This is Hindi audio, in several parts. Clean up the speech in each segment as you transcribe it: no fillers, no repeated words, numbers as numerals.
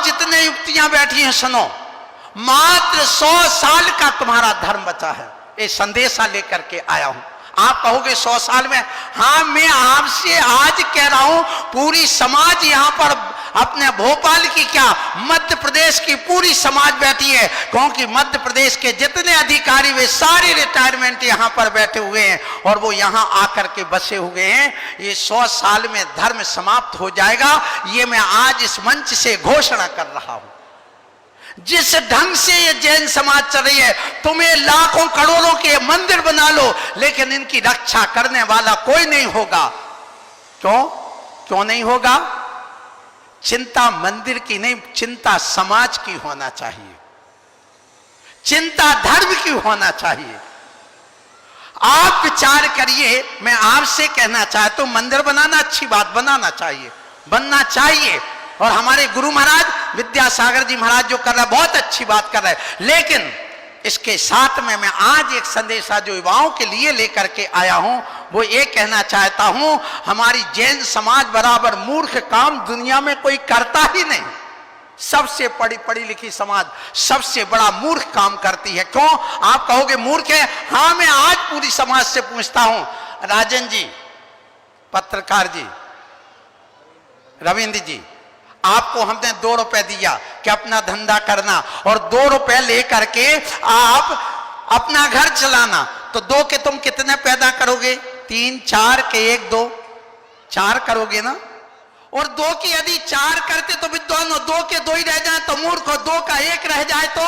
जितने युक्तियां बैठी हैं सुनो, मात्र 100 साल का तुम्हारा धर्म बचा है। ये संदेशा लेकर के आया हूं। आप कहोगे 100 साल में, हाँ मैं आपसे आज कह रहा हूं पूरी समाज यहां पर, अपने भोपाल की क्या मध्य प्रदेश की पूरी समाज बैठी है, क्योंकि मध्य प्रदेश के जितने अधिकारी वे सारे रिटायरमेंट यहां पर बैठे हुए हैं और वो यहां आकर के बसे हुए हैं। ये 100 साल में धर्म समाप्त हो जाएगा, ये मैं आज इस मंच से घोषणा कर रहा हूं। जिस ढंग से ये जैन समाज चल रही है, तुम्हें लाखों करोड़ों के मंदिर बना लो, लेकिन इनकी रक्षा करने वाला कोई नहीं होगा। क्यों नहीं होगा? चिंता मंदिर की नहीं, चिंता समाज की होना चाहिए, चिंता धर्म की होना चाहिए। आप विचार करिए, मैं आपसे कहना चाहता हूं मंदिर बनाना अच्छी बात, बनाना चाहिए, बनना चाहिए, और हमारे गुरु महाराज विद्यासागर जी महाराज जो कर रहे हैं बहुत अच्छी बात कर रहे हैं। लेकिन इसके साथ में मैं आज एक संदेशा जो युवाओं के लिए लेकर के आया हूं, वो ये कहना चाहता हूं, हमारी जैन समाज बराबर मूर्ख काम दुनिया में कोई करता ही नहीं। सबसे पढ़ी लिखी समाज सबसे बड़ा मूर्ख काम करती है। क्यों? आप कहोगे मूर्ख है। हाँ, मैं आज पूरी समाज से पूछता हूं, राजन जी, पत्रकार जी, रविंद्र जी, आपको हमने 2 रुपए दिया कि अपना धंधा करना, और 2 रुपए लेकर के आप अपना घर चलाना, तो 2 के तुम कितने पैदा करोगे? 3, 4 के 1, 2, 4 करोगे ना। और 2 की यदि 4 करते तो विद्वान हो, 2 के 2 ही रह जाए तो मूर्ख हो, 2 का 1 रह जाए तो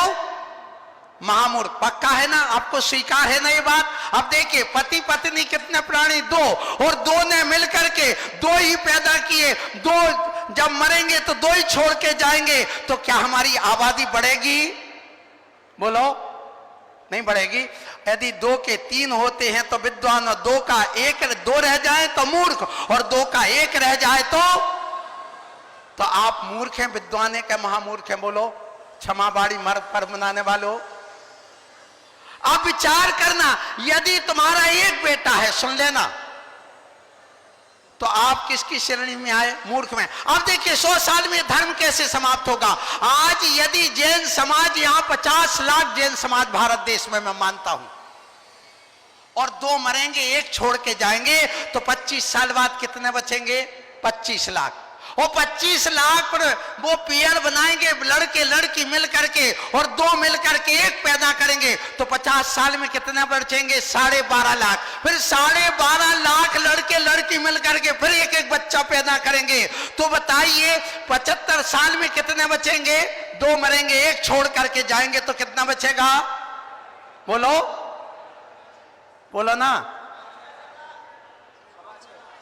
महामूर्ख। पक्का है ना? आपको स्वीकार है ना ये बात? अब देखिए, पति पत्नी कितने प्राणी? 2, और 2 ने मिलकर के 2 ही पैदा किए, 2 जब मरेंगे तो 2 ही छोड़ के जाएंगे, तो क्या हमारी आबादी बढ़ेगी? बोलो, नहीं बढ़ेगी। यदि 2 के 3 होते हैं तो विद्वान, और 2 का 1, 2 रह जाए तो मूर्ख, और 2 का 1 रह जाए तो आप मूर्ख हैं, विद्वान है क्या महामूर्ख हैं? बोलो, क्षमा बाड़ी मर पर मनाने वालों। आप विचार करना, यदि तुम्हारा एक बेटा है, सुन लेना, तो आप किसकी श्रेणी में आए? मूर्ख में। अब देखिए 100 साल में धर्म कैसे समाप्त होगा। आज यदि जैन समाज, यहां 50 लाख जैन समाज भारत देश में मैं मानता हूं, और 2 मरेंगे, 1 छोड़ के जाएंगे, तो 25 साल बाद कितने बचेंगे? 25 लाख। और 25 लाख पर वो पेयर बनाएंगे, लड़के लड़की मिल करके, और 2 मिल करके 1 पैदा करेंगे, तो 50 साल में कितने बचेंगे? 12.5 लाख। फिर 12.5 लाख लड़के लड़की मिल करके फिर 1 बच्चा पैदा करेंगे, तो बताइए 75 साल में कितने बचेंगे? 2 मरेंगे, 1 छोड़ करके जाएंगे, तो कितना बचेगा? बोलो, बोलो ना,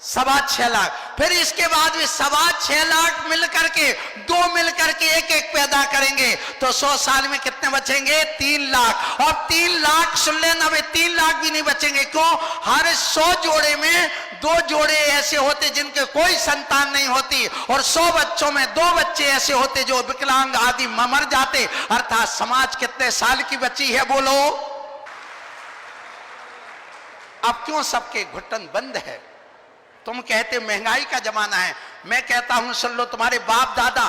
6.25 लाख। फिर इसके बाद भी 6.25 लाख मिल करके 2 मिल करके 1 पैदा करेंगे, तो 100 साल में कितने बचेंगे? 3 लाख। और 3 लाख सुन लेना, वे 3 लाख भी नहीं बचेंगे। क्यों? हर 100 जोड़े में 2 जोड़े ऐसे होते जिनके कोई संतान नहीं होती, और 100 बच्चों में 2 बच्चे ऐसे होते जो विकलांग आदि मर जाते। अर्थात समाज कितने साल की बची है? बोलो। अब क्यों सबके घुटन बंद है? तुम कहते महंगाई का जमाना है, मैं कहता हूं सुन लो, तुम्हारे बाप दादा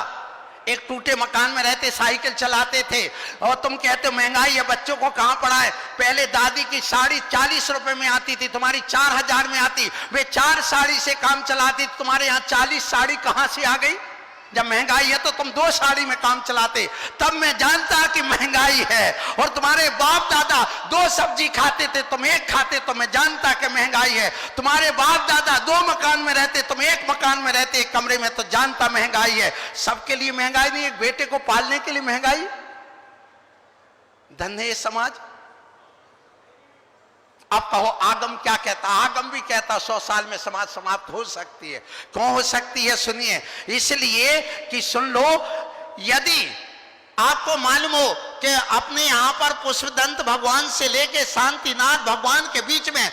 एक टूटे मकान में रहते, साइकिल चलाते थे, और तुम कहते महंगाई है, बच्चों को कहां पढ़ाए? पहले दादी की साड़ी 40 रुपए में आती थी, तुम्हारी 4000 में आती, वे 4 साड़ी से काम चलाती, तुम्हारे यहां 40 साड़ी कहां से आ गई? जब महंगाई है तो तुम 2 साड़ी में काम चलाते। तब मैं जानता कि महंगाई है, और तुम्हारे बाप दादा 2 सब्जी खाते थे, तुम 1 खाते, तो मैं जानता कि महंगाई है। तुम्हारे बाप दादा 2 मकान में रहते, तुम 1 मकान में रहते, 1 कमरे में, तो जानता महंगाई है। सबके लिए महंगाई नहीं, एक बेटे को पालने के लिए महंगाई। धन्य समाज। अब कहो आगम क्या कहता? आगम भी कहता 100 साल में समाज समाप्त हो सकती है। क्यों हो सकती है? सुनिए, इसलिए कि सुन लो, यदि आपको मालूम हो कि अपने यहां पर पुष्पदंत भगवान से लेके शांतिनाथ भगवान के बीच में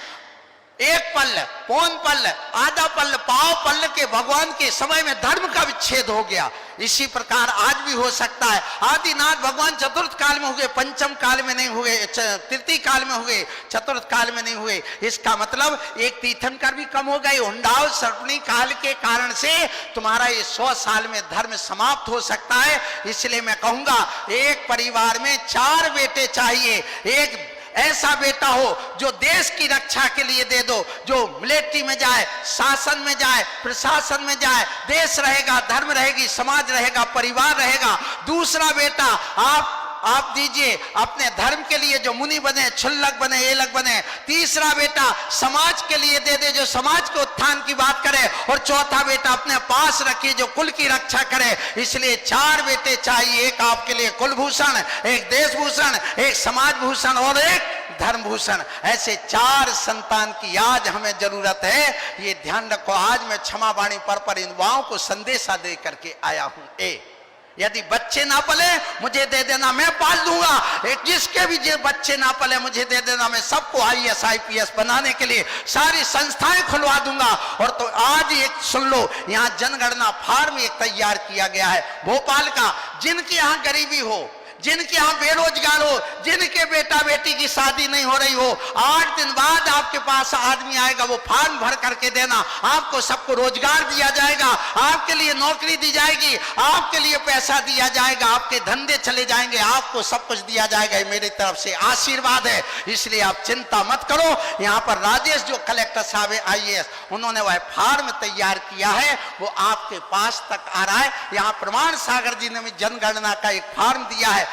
एक पल, पौन पल, आधा पल, पाव पल के भगवान के समय में धर्म का विच्छेद हो गया। इसी प्रकार आज भी हो सकता है। आदिनाथ भगवान चतुर्थ काल में हुए, पंचम काल में नहीं हुए, तृतीय काल में हुए, चतुर्थ काल में नहीं हुए। इसका मतलब एक तीर्थंकर भी कम हो गए। हुंडाव सर्पणी काल के कारण से तुम्हारा ये 100 साल में धर्म समाप्त हो सकता है। इसलिए मैं कहूंगा एक परिवार में 4 बेटे चाहिए। एक ऐसा बेटा हो जो देश की रक्षा के लिए दे दो, जो मिलिट्री में जाए, शासन में जाए, प्रशासन में जाए, देश रहेगा, धर्म रहेगी, समाज रहेगा, परिवार रहेगा। दूसरा बेटा आप दीजिए अपने धर्म के लिए जो मुनि बने, क्षुल्लक बने, एलक बने। तीसरा बेटा समाज के लिए दे दे जो समाज के उत्थान की बात करे। और चौथा बेटा अपने पास रखिए जो कुल की रक्षा करे। इसलिए 4 बेटे चाहिए, एक आपके लिए कुलभूषण, एक देशभूषण, एक समाज भूषण और एक धर्म भूषण। ऐसे 4 संतान की आज हमें जरूरत है। ये ध्यान रखो। आज मैं क्षमा वाणी पर इन युवाओं को संदेशा दे करके आया हूं। यदि बच्चे ना पले मुझे दे देना, मैं पाल दूंगा। एक जिसके भी जो बच्चे ना पले मुझे दे देना, मैं सबको IAS IPS बनाने के लिए सारी संस्थाएं खुलवा दूंगा। और तो आज एक सुन लो, यहाँ जनगणना फार्म एक तैयार किया गया है भोपाल का। जिनके यहाँ गरीबी हो, जिनके यहाँ बेरोजगार हो, जिनके बेटा बेटी की शादी नहीं हो रही हो, 8 दिन बाद आपके पास आदमी आएगा, वो फॉर्म भर करके देना। आपको सबको रोजगार दिया जाएगा, आपके लिए नौकरी दी जाएगी, आपके लिए पैसा दिया जाएगा, आपके धंधे चले जाएंगे, आपको सब कुछ दिया जाएगा। ये मेरी तरफ से आशीर्वाद है। इसलिए आप चिंता मत करो। यहाँ पर राजेश जो कलेक्टर साहब है IAS, उन्होंने वह फॉर्म तैयार किया है, वो आपके पास तक आ रहा है। यहाँ प्रमाण सागर जी ने भी जनगणना का एक फॉर्म दिया है।